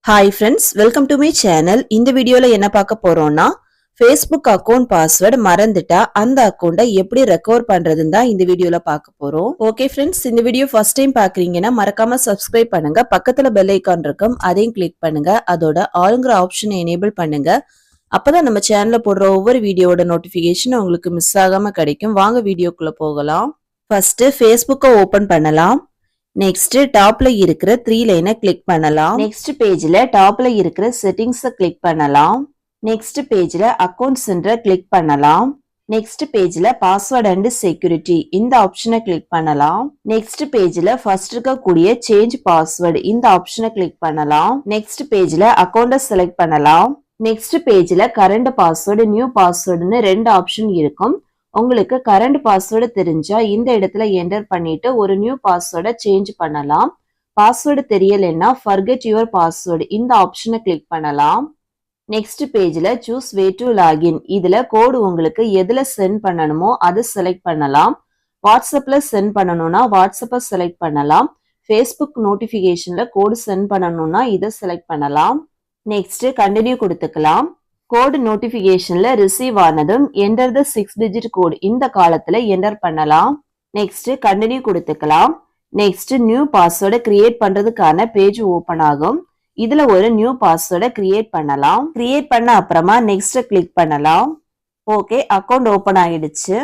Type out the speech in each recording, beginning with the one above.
Hi friends, welcome to my channel. இந்த வீடியோல என்ன பார்க்க போறோம்னா Facebook அக்கவுண்ட் பாஸ்வேர்ட் மறந்துட்டா அந்த அக்கவுண்ட்டை எப்படி ரெக்கவர் பண்றதுன்னு தான் இந்த வீடியோல பார்க்க போறோம். ஓகே ஃப்ரெண்ட்ஸ், இந்த வீடியோ ஃபர்ஸ்ட் டைம் பார்க்கறீங்கன்னா மறக்காம Subscribe பண்ணுங்க. பக்கத்துல பெல் ஐகான் இருக்கும், அதையும் கிளிக் பண்ணுங்க. அதோட ஆல்ங்கிற ஆப்ஷனை எனேபிள் பண்ணுங்க. அப்பதான் நம்ம சேனல்ல போடுற ஒவ்வொரு வீடியோவோட நோட்டிபிகேஷன் உங்களுக்கு மிஸ் ஆகாம கிடைக்கும். வாங்க வீடியோக்குள்ள போகலாம். ஃபர்ஸ்ட் Facebook ஓபன் பண்ணலாம். நெக்ஸ்ட் டாப்ல இருக்கிற 3 லைனை கிளிக் பண்ணலாம். நெக்ஸ்ட் பேஜ்ல டாப்ல இருக்கிற செட்டிங்ஸை கிளிக் பண்ணலாம். நெக்ஸ்ட் பேஜ்ல அக்கவுண்ட்ஸ்ன்ற கிளிக் பண்ணலாம். நெக்ஸ்ட் பேஜ்ல பாஸ்வேர்ட் அண்ட் செக்யூரிட்டி இந்த ஆப்ஷனை கிளிக் பண்ணலாம். நெக்ஸ்ட் பேஜ்ல ஃபர்ஸ்ட் இருக்கக்கூடிய சேஞ்ச் பாஸ்வேர்ட் இந்த ஆப்ஷனை கிளிக் பண்ணலாம். நெக்ஸ்ட் பேஜ்ல அக்கவுண்ட்டை செலக்ட் பண்ணலாம். நெக்ஸ்ட் பேஜ்ல கரண்ட் பாஸ்வேர்டு நியூ பாஸ்வேர்டுன்னு 2 ஆப்ஷன் இருக்கும். உங்களுக்கு கரண்ட் பாஸ்வேர்டு தெரிஞ்சா இந்த இடத்துல என்டர் பண்ணிட்டு ஒரு நியூ பாஸ்வேர்டை சேஞ்ச் பண்ணலாம். பாஸ்வேர்டு தெரியலைன்னா ஃபர்கெட் யுவர் பாஸ்வேர்டு இந்த ஆப்ஷனை கிளிக் பண்ணலாம். நெக்ஸ்ட் பேஜ்ல சூஸ் வே டு லாகின் இதுல கோடு உங்களுக்கு எதுல சென்ட் பண்ணணுமோ அதை செலக்ட் பண்ணலாம். வாட்ஸ்அப்ல சென்ட் பண்ணணும்னா வாட்ஸ்அப்பை செலக்ட் பண்ணலாம். ஃபேஸ்புக் நோட்டிபிகேஷன்ல கோடு சென்ட் பண்ணணும்னா இதை செலக்ட் பண்ணலாம். நெக்ஸ்ட் கண்டினியூ கொடுத்துக்கலாம். கோட் நோட்டிபிகேஷன்ல ரிசீவ் ஆனதும் என்டர் த 6 டிஜிட் கோட் இந்த காலத்துல என்டர் பண்ணலாம். நெக்ஸ்ட் கண்டினியூ கொடுத்துக்கலாம். நெக்ஸ்ட் நியூ பாஸ்வேர்டை கிரியேட் பண்றதுக்கான பேஜ் ஓபன் ஆகும். இதுல ஒரு நியூ பாஸ்வேர்டை கிரியேட் பண்ணலாம். கிரியேட் பண்ண அப்புறமா நெக்ஸ்ட் கிளிக் பண்ணலாம். ஓகே, அக்கவுண்ட் ஓபன் ஆயிடுச்சு.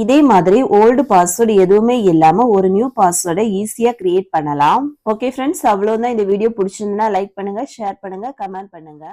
இதே மாதிரி ஓல்டு பாஸ்வேர்டு எதுவுமே இல்லாம ஒரு நியூ பாஸ்வேர்டை ஈஸியா கிரியேட் பண்ணலாம். ஓகே ஃப்ரெண்ட்ஸ், அவ்வளவுதான். இந்த வீடியோ பிடிச்சிருந்தா லைக் பண்ணுங்க, ஷேர் பண்ணுங்க, கமெண்ட் பண்ணுங்க.